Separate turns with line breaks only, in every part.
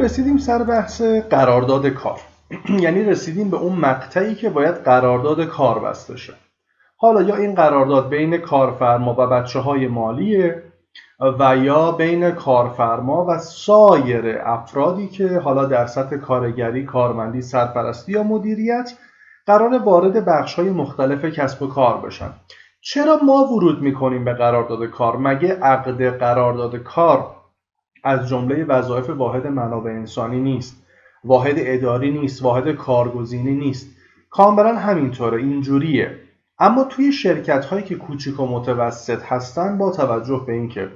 رسیدیم سر بحث قرارداد کار. یعنی رسیدیم به اون مقطعی که باید قرارداد کار بسته شه. حالا یا این قرارداد بین کارفرما و بچه‌های مالیه و یا بین کارفرما و سایر افرادی که حالا در سطح کارگری، کارمندی، سرپرستی یا مدیریت قرار وارد بخش‌های مختلف کسب و کار بشن. چرا ما ورود می‌کنیم به قرارداد کار؟ مگه عقد قرارداد کار از جمله وظایف واحد منابع انسانی نیست، واحد اداری نیست، واحد کارگزینی نیست؟ کاملا همینطوره، اینجوریه. اما توی شرکت‌هایی که کوچیک و متوسط هستن، با توجه به اینکه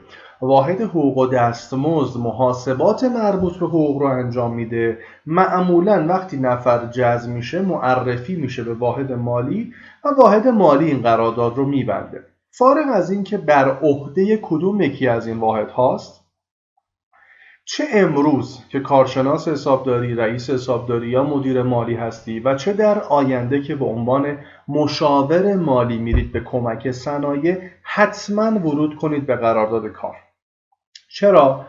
واحد حقوق و دستمزد محاسبات مربوط به حقوق رو انجام میده، معمولاً وقتی نفر جذب میشه معرفی میشه به واحد مالی و واحد مالی این قرارداد رو میبنده. فارغ از این که بر عهده کدوم یکی از این واحد هاست، چه امروز که کارشناس حسابداری، رئیس حسابداری یا مدیر مالی هستی و چه در آینده که به عنوان مشاور مالی میرید به کمک صنایع، حتما ورود کنید به قرارداد کار. چرا؟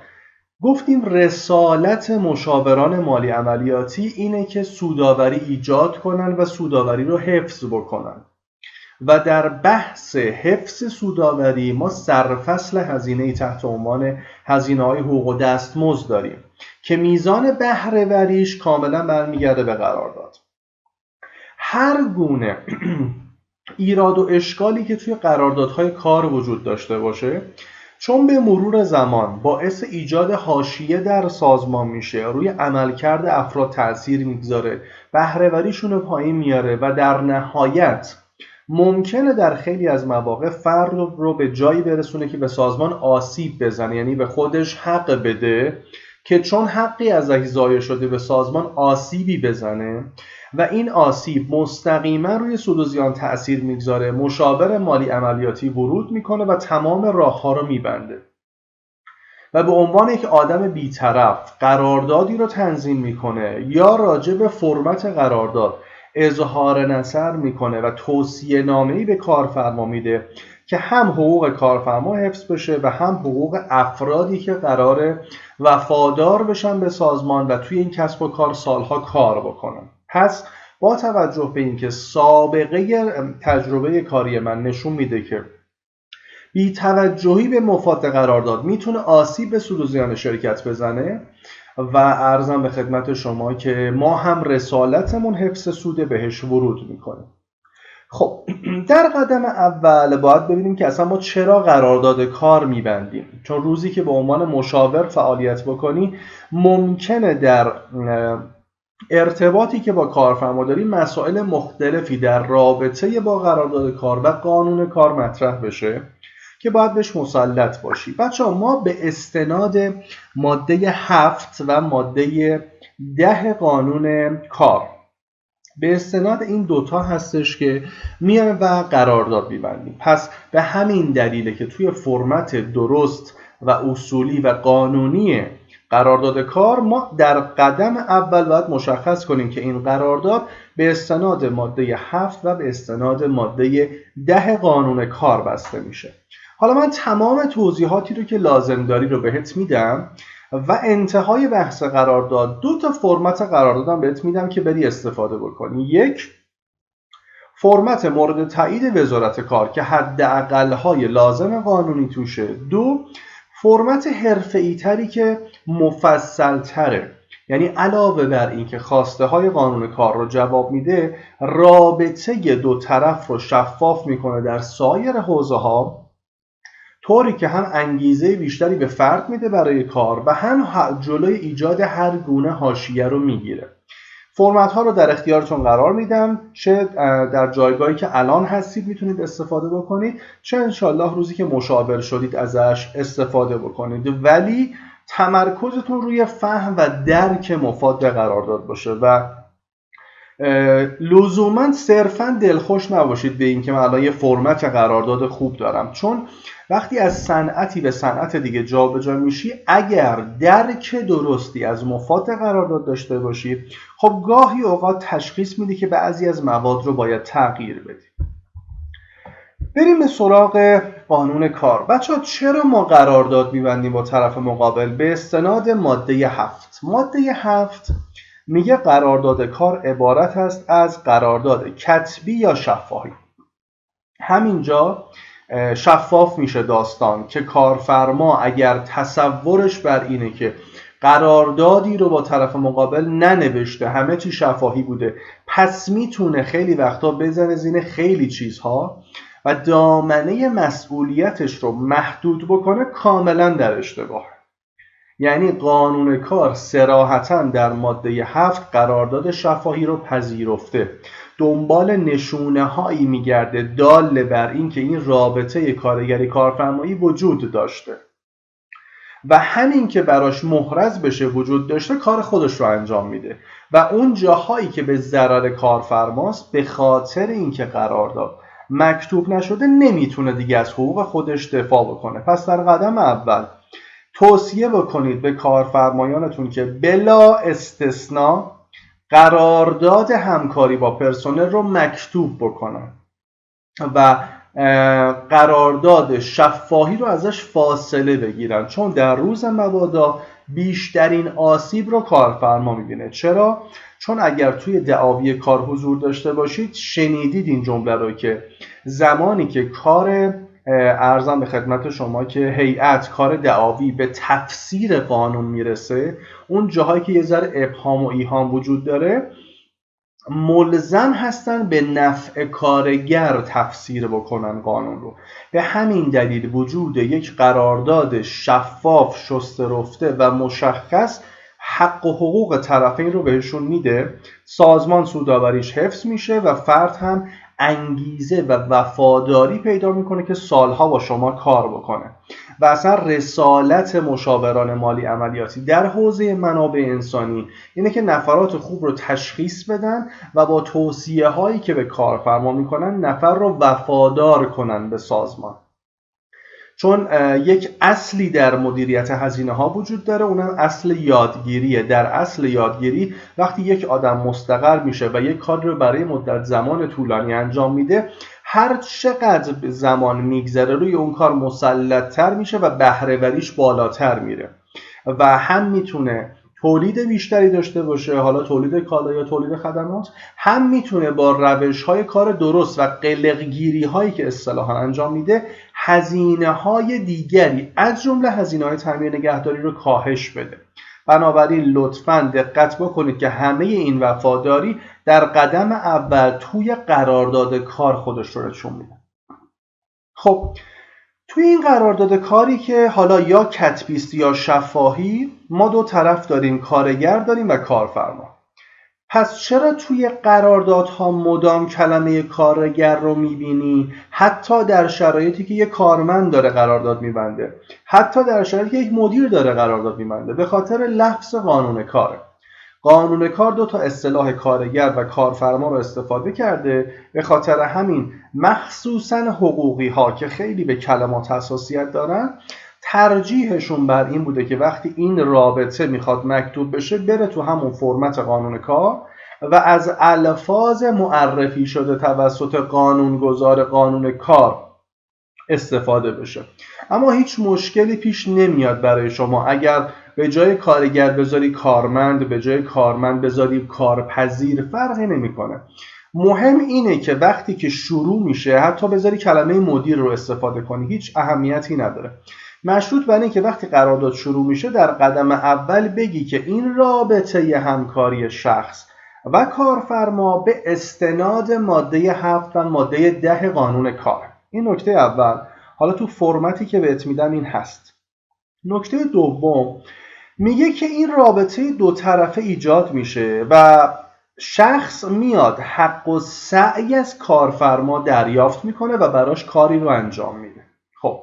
گفتیم رسالت مشاوران مالی عملیاتی اینه که سودآوری ایجاد کنن و سودآوری رو حفظ بکنن. و در بحث حفظ سودآوری ما سرفصل هزینه‌ای تحت عنوان هزینه‌های حقوق و دستمزد داریم که میزان بهره‌وریش کاملا برمیگرده به قرارداد. هر گونه ایراد و اشکالی که توی قراردادهای کار وجود داشته باشه، چون به مرور زمان باعث ایجاد حاشیه در سازمان میشه، روی عملکرد افراد تأثیر میگذاره، بهره‌وریشون رو پایین میاره و در نهایت ممکنه در خیلی از مواقع فرد رو به جایی برسونه که به سازمان آسیب بزنه، یعنی به خودش حق بده که چون حقی ازش ضایع شده به سازمان آسیبی بزنه و این آسیب مستقیما روی سود و زیان تأثیر میگذاره. مشاور مالی عملیاتی ورود میکنه و تمام راهها رو میبنده و به عنوان یک آدم بی‌طرف قراردادی رو تنظیم میکنه یا راجع به فرمت قرارداد اظهار نظر میکنه و توصیه نامه‌ای به کارفرما میده که هم حقوق کارفرما حفظ بشه و هم حقوق افرادی که قراره وفادار بشن به سازمان و توی این کسب و کار سالها کار بکنن. پس با توجه به اینکه سابقه تجربه کاری من نشون میده که بی‌توجهی به مفاد قرارداد میتونه آسیب به سود و زیان شرکت بزنه و عرضم به خدمت شما که ما هم رسالتمون حفظ سوده بهش ورود میکنیم. خب در قدم اول باید ببینیم که اصلا ما چرا قرارداد کار میبندیم، چون روزی که به عنوان مشاور فعالیت بکنی ممکنه در ارتباطی که با کارفرما داری مسائل مختلفی در رابطه با قرارداد کار و قانون کار مطرح بشه که باید بهش مسلط باشی. بچه‌ها ما به استناد ماده 7 و ماده 10 قانون کار، به استناد این دوتا هستش که میایم و قرارداد می‌بندیم. پس به همین دلیله که توی فرمت درست و اصولی و قانونی قرارداد کار ما در قدم اول باید مشخص کنیم که این قرارداد به استناد ماده 7 و به استناد ماده 10 قانون کار بسته میشه. حالا من تمام توضیحاتی رو که لازم داری رو بهت میدم و انتهای بحث قرارداد دو تا فرمت قراردادم بهت میدم که بری استفاده بکنی. یک، فرمت مورد تایید وزارت کار که حداقل‌های لازم قانونی توشه. دو، فرمت حرفه‌ای تری که مفصل تره، یعنی علاوه بر این که خواسته های قانون کار رو جواب میده، رابطه دو طرف رو شفاف میکنه در سایر حوزه ها، طوری که هم انگیزه بیشتری به فرد میده برای کار و هم جلوی ایجاد هر گونه حاشیه رو میگیره. فرمت ها رو در اختیارتون قرار میدم، چه در جایگاهی که الان هستید میتونید استفاده بکنید، چه انشالله روزی که مشاور شدید ازش استفاده بکنید، ولی تمرکزتون روی فهم و درک مفاد قرارداد باشه و لزوما صرفا دلخوش نباشید به این که من الان یه فرمت قرارداد خوب دارم، چون وقتی از صنعتی به صنعت دیگه جابجا میشی، اگر درک درستی از مفاد قرارداد داشته باشی، خب گاهی اوقات تشخیص میدی که بعضی از مواد رو باید تغییر بدی. بریم به سراغ قانون کار. بچه‌ها چرا ما قرارداد می‌بندیم با طرف مقابل؟ به استناد ماده 7. ماده 7 میگه قرارداد کار عبارت است از قرارداد کتبی یا شفاهی. همینجا شفاف میشه داستان که کارفرما اگر تصورش بر اینه که قراردادی رو با طرف مقابل ننوشته، همه چی شفاهی بوده، پس میتونه خیلی وقتا بزنه زیر خیلی چیزها و دامنه مسئولیتش رو محدود بکنه، کاملا در اشتباه. یعنی قانون کار صراحتاً در ماده 7 قرارداد شفاهی رو پذیرفته، دنبال نشونه هایی میگرده دال بر این که این رابطه کارگری کارفرمایی وجود داشته و همین که براش محرز بشه وجود داشته کار خودش رو انجام میده و اون جاهایی که به ضرر کارفرماست به خاطر اینکه قرارداد مکتوب نشده نمیتونه دیگه از حقوق خودش دفاع بکنه. پس در قدم اول توصیه بکنید به کارفرمایانتون که بلا استثناء قرارداد همکاری با پرسنل رو مکتوب بکنن و قرارداد شفاهی رو ازش فاصله بگیرن، چون در روز مبادا بیشترین آسیب رو کارفرما میبینه. چرا؟ چون اگر توی دعاوی کار حضور داشته باشید شنیدید این جمله رو که زمانی که کار ارزم به خدمت شما که هیئت کار دعاوی به تفسیر قانون میرسه، اون جاهایی که یه ذره ابهام و ایهام وجود داره ملزم هستن به نفع کارگر تفسیر بکنن قانون رو. به همین دلیل وجود یک قرارداد شفاف، شسته رفته و مشخص حق و حقوق طرفین رو بهشون میده، سازمان سودآوریش حفظ میشه و فرد هم انگیزه و وفاداری پیدا میکنه که سالها با شما کار بکنه. و اصلا رسالت مشاوران مالی عملیاتی در حوزه منابع انسانی اینه که نفرات خوب رو تشخیص بدن و با توصیه هایی که به کارفرما میکنن نفر رو وفادار کنن به سازمان. چون یک اصلی در مدیریت هزینه ها وجود داره، اونم اصل یادگیریه. در اصل یادگیری وقتی یک آدم مستقر میشه و یک کار رو برای مدت زمان طولانی انجام میده، هر چقدر زمان میگذره روی اون کار مسلط‌تر میشه و بهره‌وریش بالاتر میره و هم میتونه تولید بیشتری داشته باشه، حالا تولید کالا یا تولید خدمات، هم میتونه با روش‌های کار درست و قلق‌گیری‌هایی که اصطلاحاً انجام میده هزینه‌های دیگری از جمله هزینه‌های تامین نگهداری رو کاهش بده. بنابراین لطفاً دقت بکنید که همه این وفاداری در قدم اول توی قرارداد کار خودش رو نشون میده. خب توی این قرارداد کاری که حالا یا کتبی است یا شفاهی، ما دو طرف داریم، کارگر داریم و کارفرما. پس چرا توی قراردادها مدام کلمه کارگر رو میبینی؟ حتی در شرایطی که یک کارمند داره قرارداد میبنده، حتی در شرایطی که یک مدیر داره قرارداد میبنده، به خاطر لفظ قانون کاره. قانون کار دو تا اصطلاح کارگر و کارفرما رو استفاده کرده، به خاطر همین مخصوصاً حقوقی ها که خیلی به کلمات حساسیت دارن ترجیحشون بر این بوده که وقتی این رابطه میخواد مکتوب بشه بره تو همون فرمت قانون کار و از الفاظ معرفی شده توسط قانونگذار قانون کار استفاده بشه. اما هیچ مشکلی پیش نمیاد برای شما اگر به جای کارگر بذاری کارمند، به جای کارمند بذاری کارپذیر، فرقی نمیکنه. مهم اینه که وقتی که شروع میشه حتی بذاری کلمه مدیر رو استفاده کنی، هیچ اهمیتی نداره. مشروط بر اینه که وقتی قرارداد شروع میشه در قدم اول بگی که این رابطه همکاری شخص و کارفرما به استناد ماده 7 و ماده 10 قانون کار. این نکته اول. حالا تو فرمتی که بهت میدم این هست. نکته دوم میگه که این رابطه دو طرفه ایجاد میشه و شخص میاد حق و سعی از کارفرما دریافت میکنه و براش کاری رو انجام میده. خب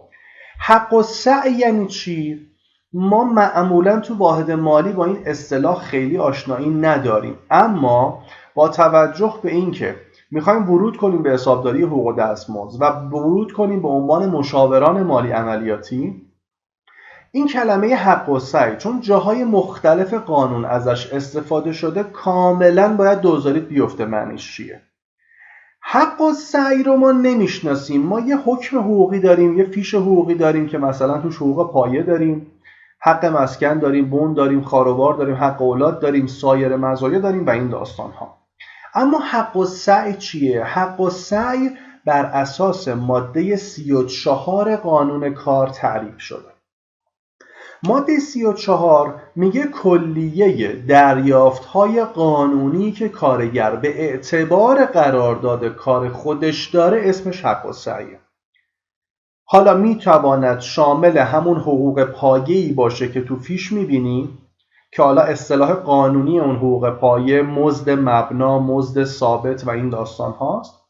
حق و سعی یعنی چی؟ ما معمولا تو واحد مالی با این اصطلاح خیلی آشنایی نداریم، اما با توجه به این که میخوایم ورود کنیم به حسابداری حقوق و دستمزد و ورود کنیم به عنوان مشاوران مالی عملیاتی، این کلمه حق و سعی چون جاهای مختلف قانون ازش استفاده شده کاملا باید دوزاریت بیفته معنیش چیه. حق السعی رو ما نمیشناسیم. ما یه حکم حقوقی داریم، یه فیش حقوقی داریم که مثلا توش حقوق پایه داریم، حق مسکن داریم، بون داریم، خاروبار داریم، حق اولاد داریم، سایر مزایا داریم و این داستان ها. اما حق السعی چیه؟ حق السعی بر اساس ماده 34 قانون کار تعریف شده. ماده 34 میگه کلیه دریافت‌های قانونی که کارگر به اعتبار قرارداد کار خودش داره اسمش حق السعیه. حالا میتواند شامل همون حقوق پایه‌ای باشه که تو فیش میبینی که حالا اصطلاح قانونی اون حقوق پایه مزد مبنا، مزد ثابت و این داستان هاست.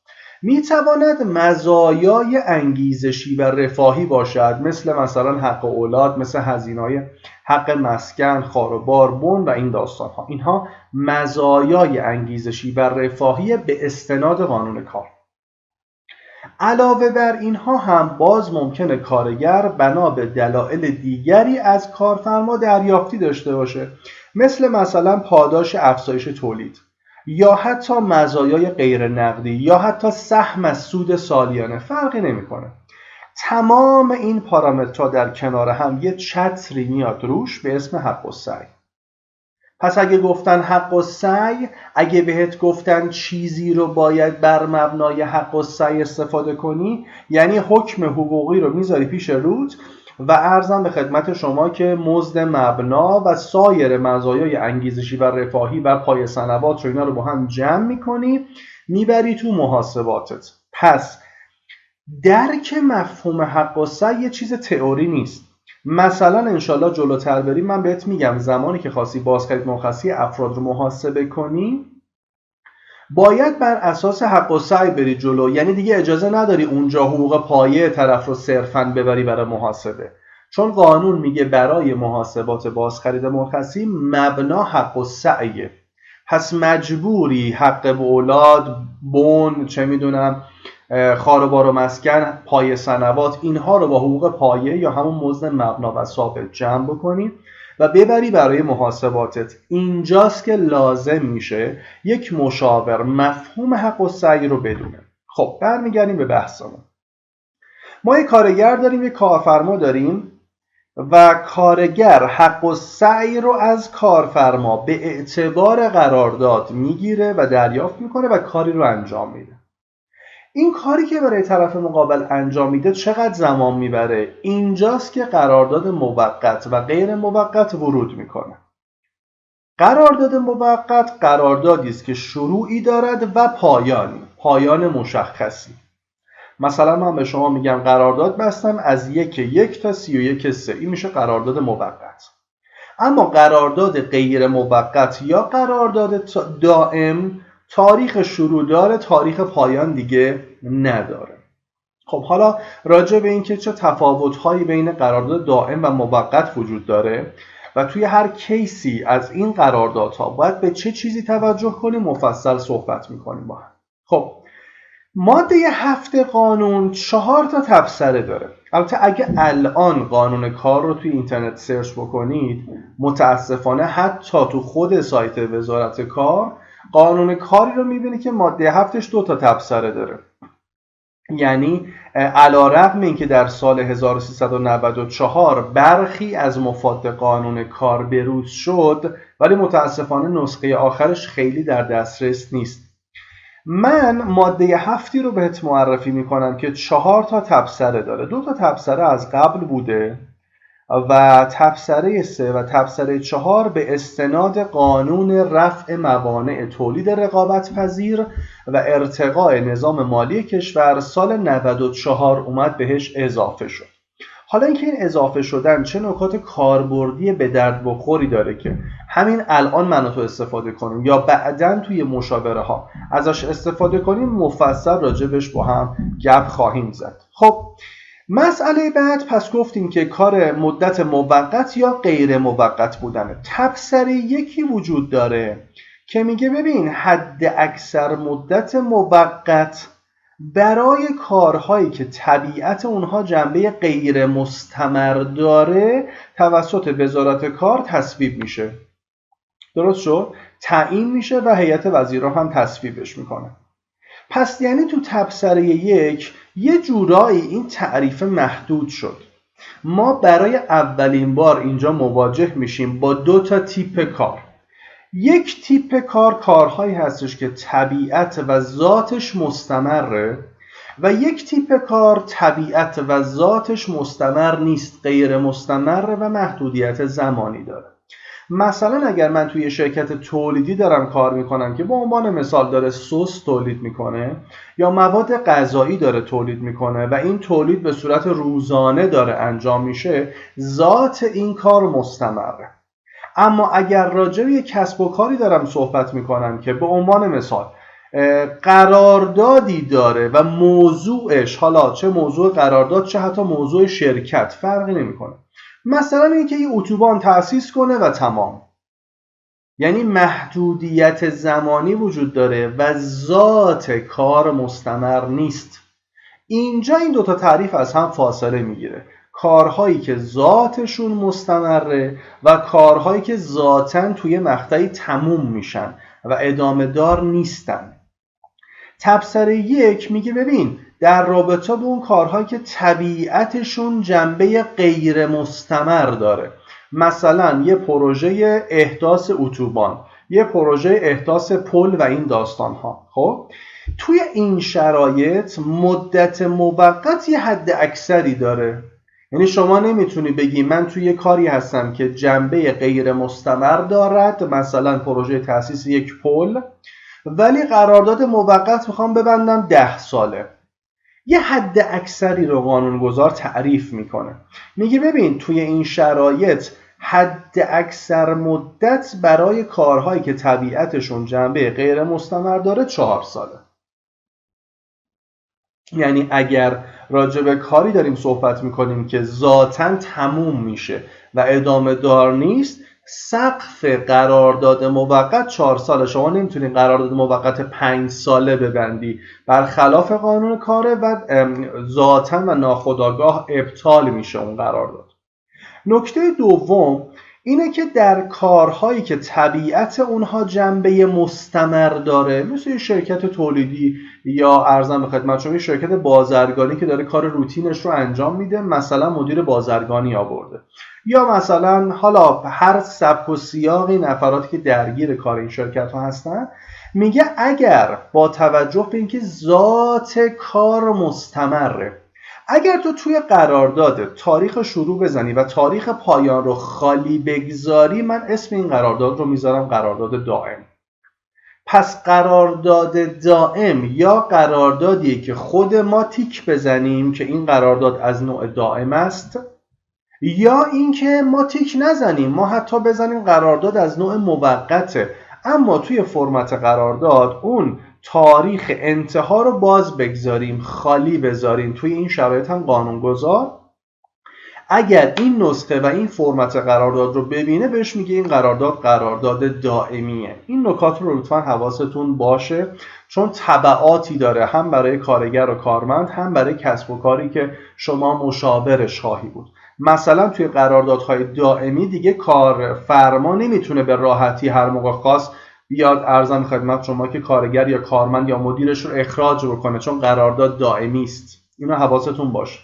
میتواند مزایای انگیزشی و رفاهی باشد، مثلا حق اولاد، مثل هزینه‌های حق مسکن، خاروبار، بون و این داستان ها. اینها مزایای انگیزشی و رفاهی به استناد قانون کار. علاوه بر اینها هم باز ممکنه کارگر بنا به دلایل دیگری از کارفرما دریافتی داشته باشه، مثلا پاداش افزایش تولید یا حتی مزایای غیر نقدی یا حتی سهم از سود سالیانه، فرقی نمیکنه. تمام این پارامترها در کنار هم یه چتری میاد روش به اسم حق السعی. پس اگه گفتن حق السعی، اگه بهت گفتن چیزی رو باید بر مبنای حق السعی استفاده کنی، یعنی حکم حقوقی رو میذاری پیش روت و عرضم به خدمت شما که مزد مبنا و سایر مزایای انگیزشی و رفاهی و پایه صنوات رو اینا رو با هم جمع میکنی میبری تو محاسباتت. پس درک مفهوم حق السعی یه چیز تئوری نیست. مثلا انشالله جلوتر بریم من بهت میگم زمانی که خواستی بازخرید مرخصی افراد رو محاسبه کنی باید بر اساس حق السعی بری جلو، یعنی دیگه اجازه نداری اونجا حقوق پایه طرف رو صرفاً ببری برای محاسبه، چون قانون میگه برای محاسبات بازخرید مرخصی مبنا حق السعیه. پس مجبوری حق به اولاد، بون، چه میدونم خاروبار و مسکن، پایه صنوات، اینها رو با حقوق پایه یا همون مزد مبنا و ثابت جمع بکنی و ببری برای محاسباتت. اینجاست که لازم میشه یک مشاور مفهوم حق السعی رو بدونه. خب برمیگردیم به بحثمون. ما یک کارگر داریم، یک کارفرما داریم و کارگر حق السعی رو از کارفرما به اعتبار قرارداد میگیره و دریافت میکنه و کاری رو انجام میده. این کاری که برای طرف مقابل انجام میده چقدر زمان میبره؟ اینجاست که قرارداد موقت و غیر موقت ورود میکنه. قرارداد موقت قراردادی است که شروعی دارد و پایان مشخصی. مثلا من به شما میگم قرارداد بستم از 1/1 تا 31/3، این میشه قرارداد موقت. اما قرارداد غیر موقت یا قرارداد دائم تاریخ شروع داره، تاریخ پایان دیگه نداره. خب حالا راجع به اینکه چه تفاوت‌هایی بین قرارداد دائم و موقت وجود داره و توی هر کیسی از این قراردادها باید به چه چیزی توجه کنیم مفصل صحبت می‌کنیم با هم. خب ماده 7 قانون 4 تا تبصره داره. البته اگه الان قانون کار رو توی اینترنت سرچ بکنید متاسفانه حتی تو خود سایت وزارت کار قانون کاری رو می‌بینید که ماده 7ش 2 تا تبصره داره. یعنی علی‌رغم اینکه در سال 1394 برخی از مفاد قانون کار بروز شد ولی متاسفانه نسخه آخرش خیلی در دسترس نیست. من ماده 7 رو بهت معرفی میکنم که 4 تا تبصره داره. 2 تا تبصره از قبل بوده و تبصره 3 و تبصره 4 به استناد قانون رفع موانع تولید رقابت پذیر و ارتقاء نظام مالی کشور سال 94 اومد بهش اضافه شد. حالا اینکه این اضافه شدن چه نکات کاربردی به درد بخوری داره که همین الان من و تو استفاده کنیم یا بعداً توی مشاوره ها ازش استفاده کنیم مفصل راجبش با هم گپ خواهیم زد. خب مسئله بعد پس گفتیم که کار مدت موقت یا غیر موقت بودنه. تبصره 1 وجود داره که میگه ببین حد اکثر مدت موقت برای کارهایی که طبیعت اونها جنبه غیر مستمر داره توسط وزارت کار تصویب میشه. درست شد؟ تعیین میشه و هیئت وزیرا هم تصویبش میکنه. پس یعنی تو تبصره 1 یه جورایی این تعریف محدود شد. ما برای اولین بار اینجا مواجه میشیم با 2 تا تیپ کار. یک تیپ کار کارهایی هستش که طبیعت و ذاتش مستمره و یک تیپ کار طبیعت و ذاتش مستمر نیست، غیر مستمره و محدودیت زمانی داره. مثلا اگر من توی شرکت تولیدی دارم کار میکنم که به عنوان مثال داره سس تولید میکنه یا مواد غذایی داره تولید میکنه و این تولید به صورت روزانه داره انجام میشه، ذات این کار مستمره. اما اگر راجع به یک کسب و کاری دارم صحبت میکنم که به عنوان مثال قراردادی داره و موضوعش، حالا چه موضوع قرارداد چه حتی موضوع شرکت، فرقی نمیکنه، مثلا اینکه یه اتوبان تأسیس کنه و تمام، یعنی محدودیت زمانی وجود داره و ذات کار مستمر نیست. اینجا این 2 تا تعریف از هم فاصله میگیره، کارهایی که ذاتشون مستمره و کارهایی که ذاتاً توی مقطعی تموم میشن و ادامه دار نیستن. تبصره 1 میگه ببین در رابطه به اون کارهایی که طبیعتشون جنبه غیر مستمر داره، مثلا یه پروژه احداث اتوبان، یه پروژه احداث پل و این داستانها، خب توی این شرایط مدت موقت یه حد اکثری داره. یعنی شما نمیتونی بگی من توی کاری هستم که جنبه غیر مستمر دارد، مثلا پروژه تأسیس یک پل، ولی قرارداد موقت میخوام ببندم 10 ساله. یه حد اکثری رو قانونگذار تعریف میکنه، میگه ببین توی این شرایط حد اکثر مدت برای کارهایی که طبیعتشون جنبه غیر مستمر داره 4 ساله. یعنی اگر راجع به کاری داریم صحبت میکنیم که ذاتاً تموم میشه و ادامه دار نیست، سقف قرارداد موقت 4 ساله. شما نمیتونید قرارداد موقت 5 ساله ببندی، برخلاف قانون کاره و ذاتاً و ناخودآگاه ابطال میشه اون قرارداد. نکته دوم اینه که در کارهایی که طبیعت اونها جنبه مستمر داره، مثل شرکت تولیدی یا ارزم به خدمت شما شرکت بازرگانی که داره کار روتینش رو انجام میده، مثلا مدیر بازرگانی آورده، یا مثلا حالا هر سبک و سیاقی نفراتی که درگیر کار این شرکت ها هستن، میگه اگر با توجه به اینکه ذات کار مستمره، اگر تو توی قرارداد تاریخ شروع بزنی و تاریخ پایان رو خالی بگذاری، من اسم این قرارداد رو میذارم قرارداد دائم. پس قرارداد دائم یا قراردادیه که خود ما تیک بزنیم که این قرارداد از نوع دائم است، یا اینکه ما تیک نزنیم، ما حتی بزنیم قرارداد از نوع موقته، اما توی فرمت قرارداد اون تاریخ انتها رو باز بگذاریم، خالی بذاریم. توی این شرایط هم قانونگذار اگر این نسخه و این فرمت قرارداد رو ببینه بهش میگه این قرارداد دائمیه. این نکات رو لطفاً حواستون باشه، چون تبعاتی داره، هم برای کارگر و کارمند، هم برای کسب و کاری که شما مشاورش خواهی بود. مثلا توی قراردادهای دائمی دیگه کارفرما نمیتونه به راحتی هر موقع خواست بیاد ارزم خدمت شما که کارگر یا کارمند یا مدیرش رو اخراج بکنه، چون قرارداد دائمی است. اینو حواستون باشه.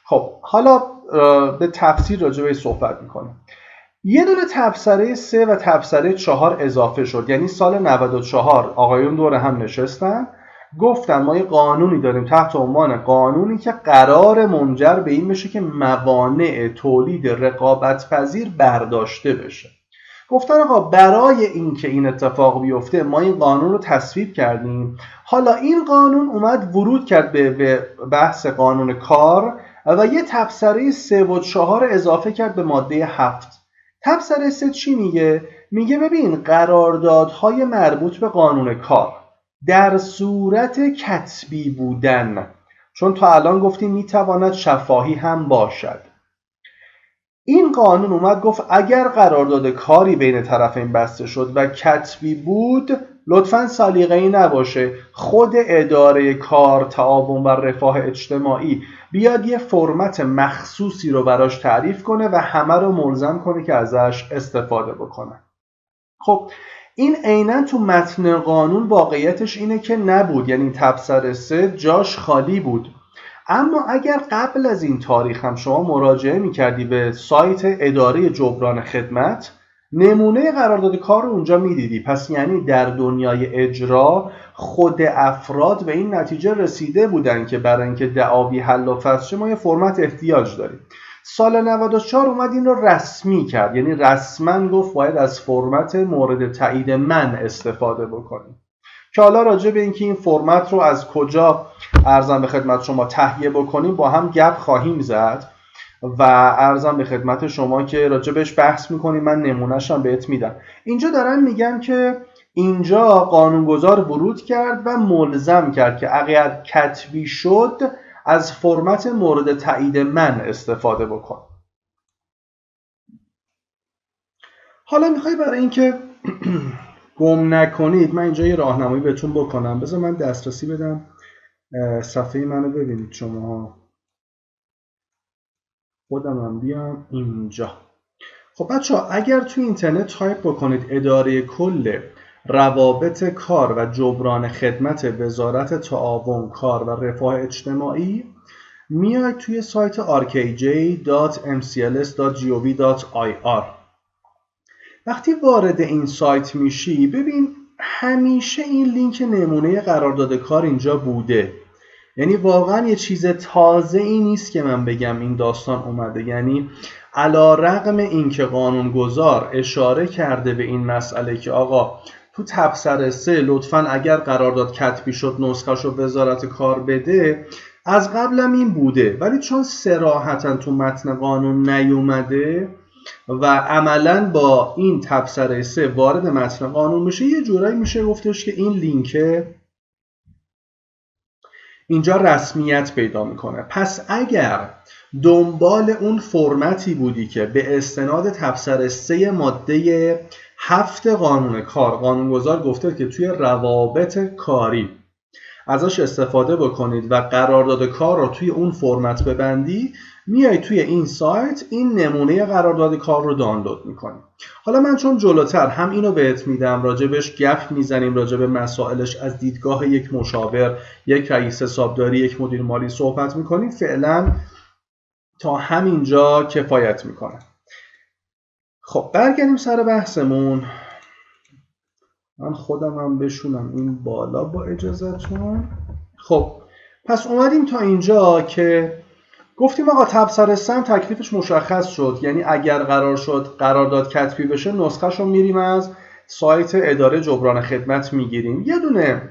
خب حالا به تفسیر راجع بهش صحبت میکنیم. یه دونه تبصره 3 و تبصره 4 اضافه شد. یعنی سال 94 آقایون دور هم نشستن گفتن ما یه قانونی داریم تحت عنوان قانونی که قرار منجر به این بشه که موانع تولید رقابت پذیر برداشته بشه. گفتن آقا برای اینکه این اتفاق بیفته ما این قانون رو تصویب کردیم. حالا این قانون اومد ورود کرد به بحث قانون کار و یه تبصره 3 و 4 اضافه کرد به ماده 7. تبصره 3 چی میگه؟ میگه ببین قراردادهای مربوط به قانون کار در صورت کتبی بودن، چون تا الان گفتیم میتواند شفاهی هم باشد، این قانون اومد گفت اگر قرارداد کاری بین طرفین بسته شد و کتبی بود، لطفاً سلیقه‌ای نباشه، خود اداره کار، تعاون و رفاه اجتماعی بیاد یه فرمت مخصوصی رو براش تعریف کنه و همه رو ملزم کنه که ازش استفاده بکنه. خب این عیناً تو متن قانون واقعیتش اینه که نبود، یعنی تبصره 3 جاش خالی بود. اما اگر قبل از این تاریخ هم شما مراجعه میکردی به سایت اداره جبران خدمت، نمونه قرارداد کار رو اونجا میدیدی. پس یعنی در دنیای اجرا خود افراد به این نتیجه رسیده بودن که برای اینکه دعاوی حل و فصل شه ما یه فرمت احتیاج داریم. سال 94 اومد این رو رسمی کرد، یعنی رسما گفت باید از فرمت مورد تایید من استفاده بکنیم، که حالا راجع به اینکه این فرمت رو از کجا ارزم به خدمت شما تهیه بکنیم با هم گپ خواهیم زد و ارزم به خدمت شما که راجع بهش بحث میکنیم. من نمونهش هم بهت میدم. اینجا دارن میگن که اینجا قانونگذار ورود کرد و ملزم کرد که اگر کتبی شد از فرمت مورد تایید من استفاده بکن. حالا میخوای برای اینکه گم نکنید من اینجا یه راهنمایی بهتون بکنم. بذار من دسترسی بدم صفحه منو ببینید شما. خودم هم بیام اینجا. خب بچه‌ها اگر توی اینترنت تایپ بکنید اداره کل روابط کار و جبران خدمت وزارت تعاون کار و رفاه اجتماعی، میاید توی سایت rkj.mcls.gov.ir. وقتی وارد این سایت میشی ببین همیشه این لینک نمونه قرارداد کار اینجا بوده، یعنی واقعا یه چیز تازه ای نیست که من بگم این داستان اومده. یعنی علی رغم اینکه قانونگذار اشاره کرده به این مسئله که آقا تو تبصره 3 لطفاً اگر قرارداد کتبی شد نسخه‌شو وزارت کار بده، از قبلم این بوده، ولی چون صراحتاً تو متن قانون نیومده و عملاً با این تبصره 3 وارد متن قانون میشه، یه جورایی میشه گفتش که این لینک اینجا رسمیت پیدا میکنه. پس اگر دنبال اون فرمتی بودی که به استناد تبصره 3 ماده 7 قانون کار قانونگذار گفته که توی روابط کاری ازش استفاده بکنید و قرارداد کار رو توی اون فرمت ببندی، میای توی این سایت این نمونه قرارداد کار رو دانلود میکنی. حالا من چون جلوتر هم اینو بهت میدم راجبش گپ میزنیم، راجب مسائلش از دیدگاه یک مشاور، یک رئیس حسابداری، یک مدیر مالی صحبت میکنیم، فعلا تا همینجا کفایت میکنه. خب برگردیم سر بحثمون. من خودم هم بشونم این بالا با اجازهتون. خب پس اومدیم تا اینجا که گفتیم آقا تبصره 3 تکلیفش مشخص شد، یعنی اگر قرار شد قرارداد کتبی بشه نسخه‌شو میریم از سایت اداره جبران خدمت میگیریم. یه دونه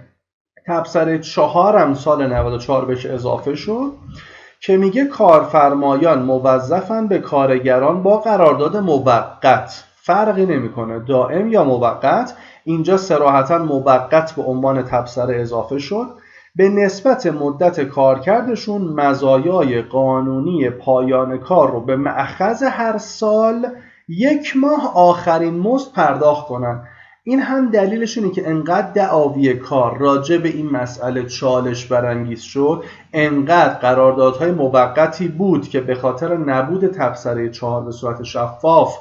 تبصره 4 هم سال 94 بهش اضافه شد که میگه کارفرمایان موظفن به کارگران با قرارداد موقت، فرقی نمیکنه دائم یا موقت، اینجا صراحتا موقت به عنوان تبصره اضافه شد، به نسبت مدت کارکردشون مزایای قانونی پایان کار رو به مأخذ هر سال 1 ماه آخرین مزد پرداخت کنن. این هم دلیلش اینه که انقدر دعاوی کار راجع به این مسئله چالش برانگیز شد، انقدر قراردادهای موقتی بود که به خاطر نبود تبصره 4 به صورت شفاف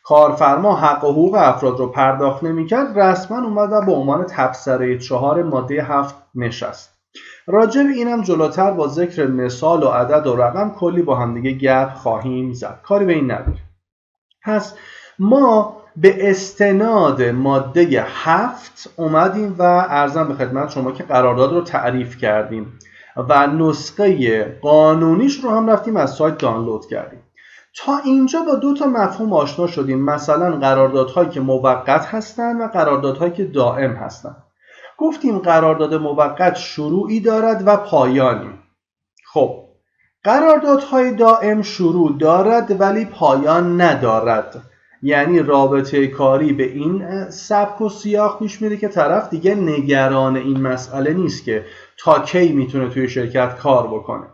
کارفرما حق و حقوق افراد رو پرداخت نمی‌کرد، رسما اومد و به عنوان تبصره 4 ماده 7 نشست. راجع به اینم جلوتر با ذکر مثال و عدد و رقم کلی با هم دیگه گپ خواهیم زد، کاری به این نداره. پس ما به استناد ماده 7 اومدیم و عرضم به خدمت شما که قرارداد رو تعریف کردیم و نسخه قانونیش رو هم رفتیم از سایت دانلود کردیم. تا اینجا با 2 تا مفهوم آشنا شدیم، مثلا قراردادهایی که موقت هستند و قراردادهایی که دائم هستند. گفتیم قرارداد موقت شروعی دارد و پایانی. خب قراردادهای دائم شروع دارد ولی پایان ندارد، یعنی رابطه کاری به این سبک و سیاق پیش میره که طرف دیگه نگران این مسئله نیست که تا کی میتونه توی شرکت کار بکنه.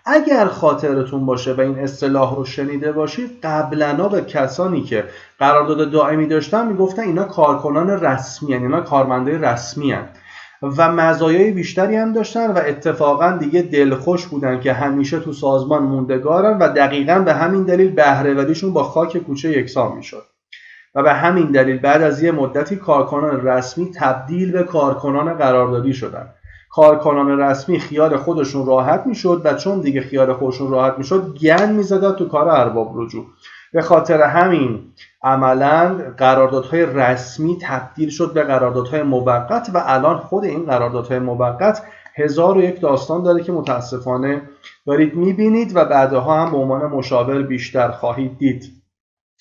اگر خاطرتون باشه و این اصطلاح رو شنیده باشید، قبلا به کسانی که قرارداد دائمی داشتن میگفتن اینا کارکنان رسمی هستند، اینا کارمندای رسمی هستند و مزایای بیشتری هم داشتن و اتفاقا دیگه دلخوش بودن که همیشه تو سازمان موندگارن و دقیقاً به همین دلیل بهره‌وریشون با خاک کوچه یکسان میشد. و به همین دلیل بعد از یه مدتی کارکنان رسمی تبدیل به کارکنان قراردادی شدن. کارکنان رسمی خیال خودشون راحت میشد و چون دیگه خیال خودشون راحت میشد گند میزدن تو کار ارباب رجوع. به خاطر همین عملاً قراردادهای رسمی تبدیل شد به قراردادهای موقت و الان خود این قراردادهای موقت 1001 داستان داره که متاسفانه دارید میبینید و بعدها هم به عنوان مشاور بیشتر خواهید دید.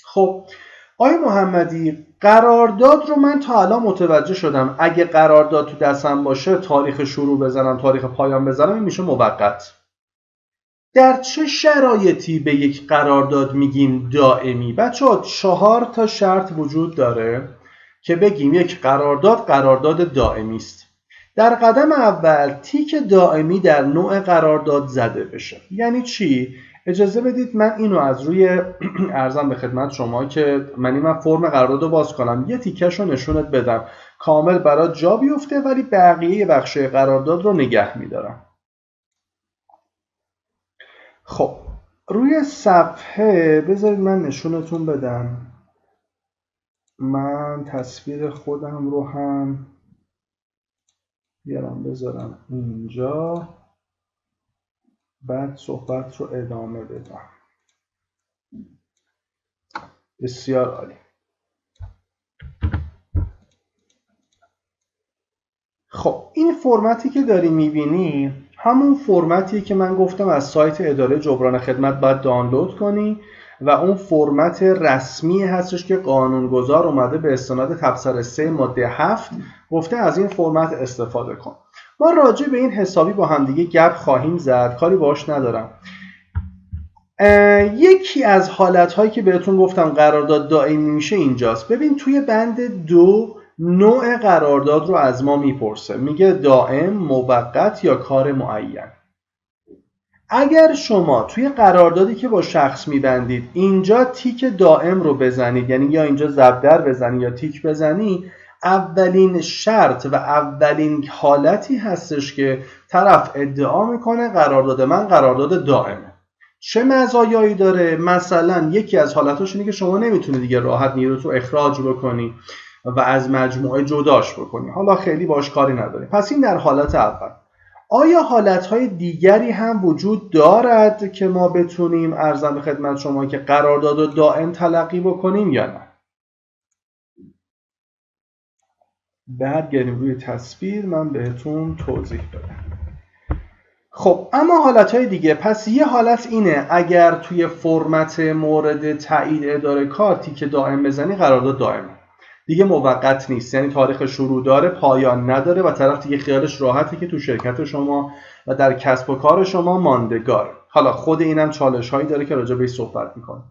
خب آقای محمدی، قرارداد رو من تا الان متوجه شدم اگه قرارداد تو دستم باشه تاریخ شروع بزنم تاریخ پایان بزنم این میشه موقت. در چه شرایطی به یک قرارداد میگیم دائمی؟ بچه‌ها 4 تا شرط وجود داره که بگیم یک قرارداد دائمی است. در قدم اول تیک دائمی در نوع قرارداد زده بشه. یعنی چی؟ اجازه بدید من اینو از روی ارزم به خدمت شما که من فرم قرارداد رو باز کنم یه تیکش رو نشونت بدم کامل برات جا بیفته ولی بقیه بخشای قرارداد رو نگه میدارم. خب روی صفحه بذارید من نشونتون بدم. من تصویر خودم رو هم بیارم بذارم اینجا بعد صحبت رو ادامه بدم. بسیار عالی. خب این فرمتی که داری میبینی همون فرمتیه که من گفتم از سایت اداره جبران خدمت باید دانلود کنی و اون فرمت رسمی هستش که قانونگذار اومده به استناد تبصره 3 ماده 7 گفته از این فرمت استفاده کن. ما راجع به این حسابی با همدیگه گپ خواهیم زد، کاری باش ندارم. یکی از حالت‌هایی که بهتون گفتم قرارداد دائمی میشه اینجاست. ببین توی بند 2 نوع قرارداد رو از ما میپرسه، میگه دائم، موقت یا کار معین. اگر شما توی قراردادی که با شخص میبندید اینجا تیک دائم رو بزنید، یعنی یا اینجا زبدر بزنی یا تیک بزنی، اولین شرط و اولین حالتی هستش که طرف ادعا میکنه قرارداد من قرارداد دائمه. چه مزایایی داره؟ مثلا یکی از حالتاش اینه که شما نمیتونی دیگه راحت نیروتو اخراج بکنی و از مجموعه جداش بکنی. حالا خیلی باش کاری نداری. پس این در حالت اول. آیا حالتهای دیگری هم وجود دارد که ما بتونیم ارزم به خدمت شما که قرارداد دائم تلقی بکنیم یا نه؟ برگردیم روی تصویر من بهتون توضیح بدم. خب اما حالتهای دیگه، پس یه حالت اینه اگر توی فرمت مورد تایید اداره کار تیک دائم بزنی قرارداد دائمه. دیگه موقت نیست، یعنی تاریخ شروع داره پایان نداره و طرف دیگه خیالش راحته که تو شرکت شما و در کسب و کار شما ماندگاره. حالا خود اینم چالش هایی داره که راجع بهش صحبت میکنه.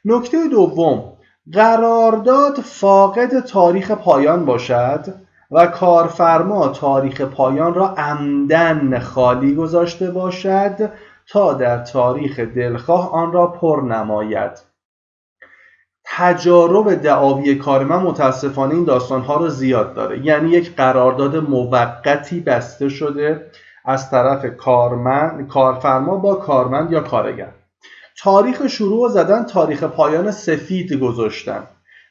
نکته دوم، قرارداد فاقد تاریخ پایان باشد و کارفرما تاریخ پایان را عمدن خالی گذاشته باشد تا در تاریخ دلخواه آن را پر نماید. تجارب دعاوی کار من متاسفانه این داستانها رو زیاد داره. یعنی یک قرارداد موقتی بسته شده از طرف کارفرما با کارمند یا کارگر. تاریخ شروع زدن، تاریخ پایان سفید گذاشتن.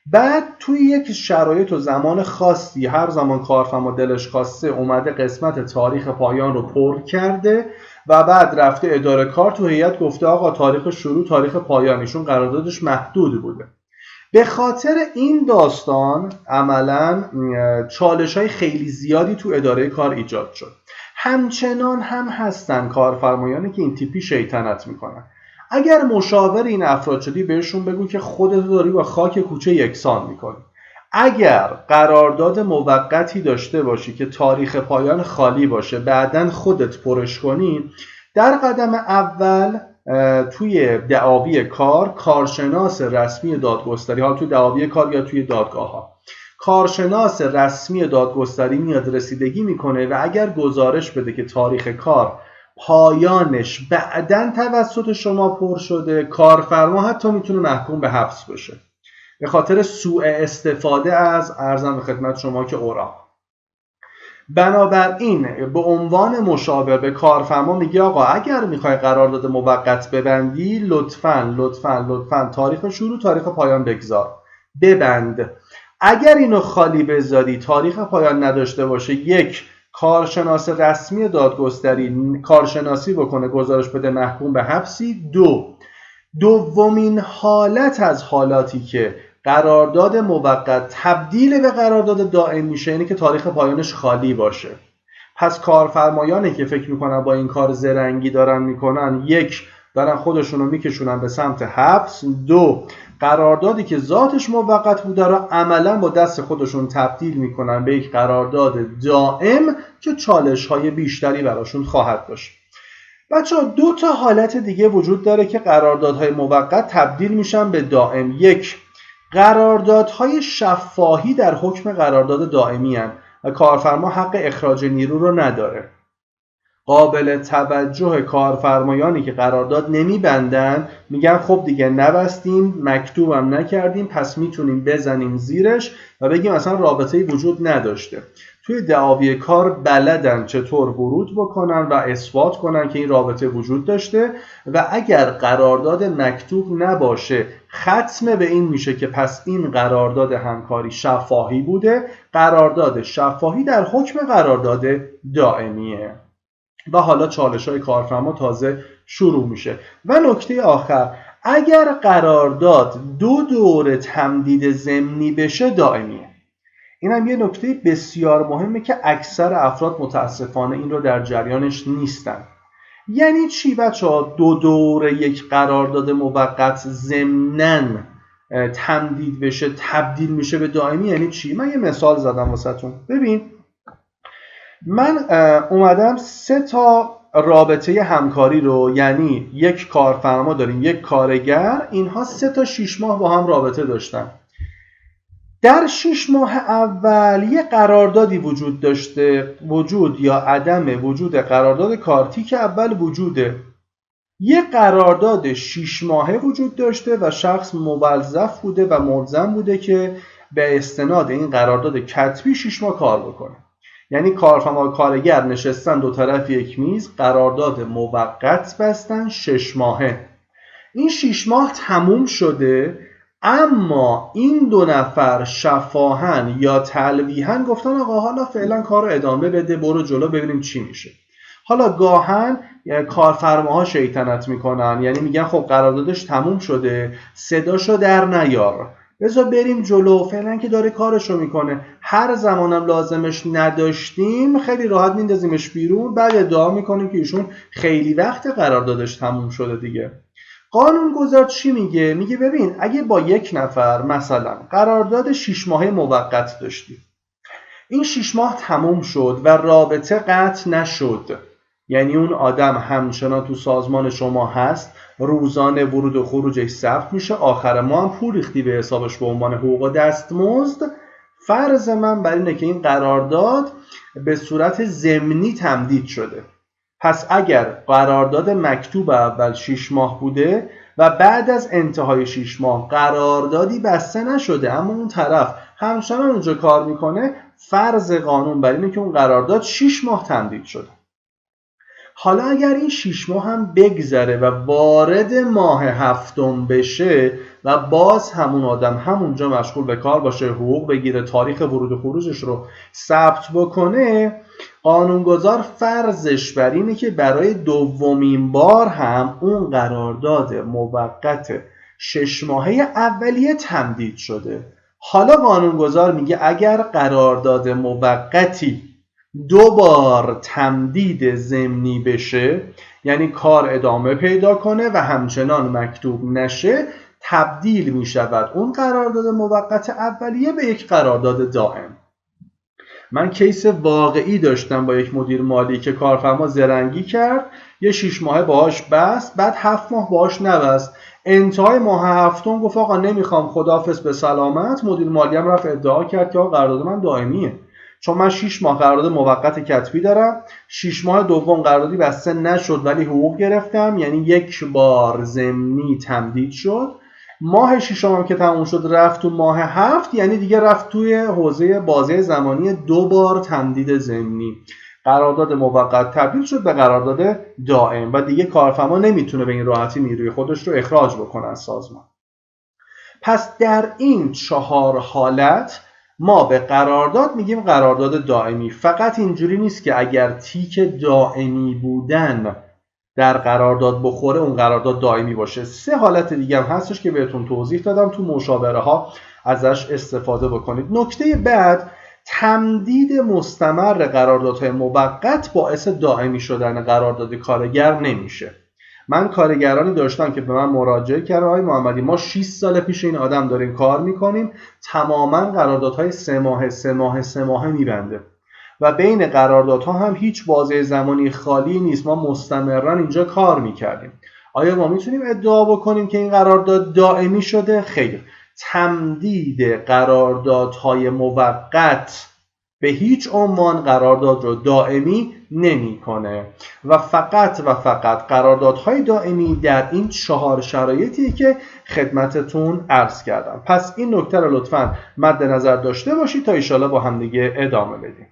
بعد توی یک شرایط و زمان خاصی هر زمان کارفرما دلش خواسته اومده قسمت تاریخ پایان رو پر کرده و بعد رفته اداره کار تو هیئت گفته آقا تاریخ شروع تاریخ پایانیشون قراردادش محدود بوده. به خاطر این داستان عملاً چالش‌های خیلی زیادی تو اداره کار ایجاد شد. همچنان هم هستن کارفرمایانی که این تیپی شیطنت میکنن. اگر مشاور این افراد شدی بهشون بگو که خودت داری با خاک کوچه یکسان میکنی. اگر قرارداد موقتی داشته باشی که تاریخ پایان خالی باشه بعدن خودت پرش کنی، در قدم اول توی دعاوی کار کارشناس رسمی دادگستری، ها توی دعاوی کار یا توی دادگاه ها کارشناس رسمی دادگستری میاد رسیدگی میکنه و اگر گزارش بده که تاریخ کار پایانش بعدن توسط شما پر شده، کارفرما حتی میتونه محکوم به حبس بشه به خاطر سوء استفاده از ارزم به خدمت شما که اوراق. بنابراین به عنوان مشاور به کارفرما میگه آقا اگر میخوای قرارداد موقت ببندی لطفاً تاریخ شروع تاریخ پایان بگذار. ببند. اگر اینو خالی بذاری، تاریخ پایان نداشته باشه، یک، کارشناس رسمی دادگستری کارشناسی بکنه، گزارش بده، محکوم به حبسی. دومین حالت از حالاتی که قرارداد موقت تبدیل به قرارداد دائم میشه اینه که تاریخ پایانش خالی باشه. پس کارفرمایانی که فکر میکنن با این کار زرنگی دارن میکنن، یک، دارن خودشونو میکشونن به سمت حبس. دو، قراردادی که ذاتش موقت بوده رو عملا با دست خودشون تبدیل میکنن به یک قرارداد دائم که چالش‌های بیشتری براشون خواهد داشت. بچه‌ها دو تا حالت دیگه وجود داره که قراردادهای موقت تبدیل میشن به دائم. یک، قراردادهای شفاهی در حکم قرارداد دائمی هستند و کارفرما حق اخراج نیرو رو نداره. قابل توجه کارفرمایانی که قرارداد نمیبندن، میگن خب دیگه نبستیم، مکتوبم نکردیم، پس میتونیم بزنیم زیرش و بگیم اصلا رابطه‌ای وجود نداشته. توی دعاوی کار بلدن چطور ورود بکنن و اثبات کنن که این رابطه وجود داشته و اگر قرارداد مکتوب نباشه ختم به این میشه که پس این قرارداد همکاری شفاهی بوده. قرارداد شفاهی در حکم قرارداد دائمیه و حالا چالش‌های کارفرما تازه شروع میشه. و نکته آخر، اگر قرارداد دو دوره تمدید ضمنی بشه دائمیه. این هم یه نکته بسیار مهمه که اکثر افراد متاسفانه این رو در جریانش نیستن. یعنی چی بچه‌ها دو دوره یک قرارداد موقت ضمناً تمدید بشه تبدیل میشه به دائمی؟ یعنی چی؟ من یه مثال زدم واسهتون. ببین، من اومدم 3 تا رابطه همکاری رو، یعنی یک کارفرما داریم، یک کارگر، اینها 3 تا 6 ماه با هم رابطه داشتن. در 6 ماه اول یه قراردادی وجود داشته، وجود یا عدم وجود قرارداد کارتی که اول وجوده. یه قرارداد 6 ماهه وجود داشته و شخص موظف بوده و ملزم بوده که به استناد این قرارداد کتبی 6 ماه کار بکنه. یعنی کارفرما و کارگر نشستن دو طرف یک میز، قرارداد موقت بستن 6 ماهه. این 6 ماه تموم شده، اما این دو نفر شفاهن یا تلویحن گفتن آقا حالا فعلا کار رو ادامه بده، برو جلو ببینیم چی میشه. حالا گاهن کارفرماها شیطنت میکنن، یعنی میگن خب قراردادش تموم شده، صداشو در نیار، بذار بریم جلو، فعلا که داره کارشو میکنه، هر زمانم لازمش نداشتیم خیلی راحت میندازیمش بیرون، بعد ادعا میکنیم که ایشون خیلی وقت قراردادش تموم شده دیگه. قانونگذار چی میگه؟ میگه ببین، اگه با یک نفر مثلا قرارداد 6 ماهه موقت داشتی، این 6 ماه تموم شد و رابطه قطع نشد، یعنی اون آدم همچنان تو سازمان شما هست، روزانه ورود و خروجش ثبت میشه، آخر ماه هم پول ریختی به حسابش به عنوان حقوق و دستمزد. فرض من بر اینه که این قرارداد به صورت ضمنی تمدید شده. پس اگر قرارداد مکتوب اول 6 ماه بوده و بعد از انتهای 6 ماه قراردادی بسته نشده اما اون طرف همچنان اونجا کار میکنه، فرض قانون بر اینه که اون قرارداد 6 ماه تمدید شده. حالا اگر این 6 ماه هم بگذره و وارد ماه هفتم بشه و باز همون آدم همونجا مشغول به کار باشه، حقوق بگیره، تاریخ ورود و خروجش رو ثبت بکنه، قانونگذار فرضش بر اینه که برای دومین بار هم اون قرارداد موقت 6 ماهه اولیه تمدید شده. حالا قانونگذار میگه اگر قرارداد موقتی 2 بار تمدید ضمنی بشه، یعنی کار ادامه پیدا کنه و همچنان مکتوب نشه، تبدیل می شود اون قرارداد موقت اولیه به یک قرارداد دائم. من کیس واقعی داشتم با یک مدیر مالی که کارفرما زرنگی کرد، یه 6 ماهه باهاش بست، بعد 7 ماه باهاش نبست، انتهای ماه هفتم گفت آقا نمیخوام، خداحافظ به سلامت. مدیر مالی هم رفت ادعا کرد که آقا قرارداد من دائمیه، چون من 6 ماه قرارداد موقت کتبی دارم، 6 ماه دوم قراردادی بسته نشد ولی حقوق گرفتم، یعنی 1 بار ضمنی تمدید شد. ماه 6 هم که تموم شد رفت تو ماه 7، یعنی دیگه رفت توی حوزه بازه زمانی 2 بار تمدید ضمنی. قرارداد موقت تبدیل شد به قرارداد دائم و دیگه کارفرما نمیتونه به این راحتی نیروی خودش رو اخراج بکنه از سازمان. پس در این 4 حالت ما به قرارداد میگیم قرارداد دائمی. فقط اینجوری نیست که اگر تیک دائمی بودن در قرارداد بخوره اون قرارداد دائمی باشه. 3 حالت دیگه هم هستش که بهتون توضیح دادم تو مشاوره ها، ازش استفاده بکنید. نکته بعد، تمدید مستمر قراردادهای موقت باعث دائمی شدن قرارداد کارگر نمیشه. من کارگرانی داشتم که به من مراجعه کردن آقای محمدی ما 6 سال پیش این آدم داریم کار میکنیم، تماما قراردادهای 3 ماهه میبنده و بین قراردادها هم هیچ بازه زمانی خالی نیست، ما مستمرا اینجا کار میکردیم. آیا ما میتونیم ادعا بکنیم که این قرارداد دائمی شده؟ خیر. تمدید قراردادهای موقت به هیچ عنوان قرارداد رو دائمی نمیکنه و فقط قراردادهای دائمی در این 4 شرایطی که خدمتتون عرض کردم. پس این نکته رو لطفاً مد نظر داشته باشید تا ان شاءالله با هم دیگه ادامه بدیم.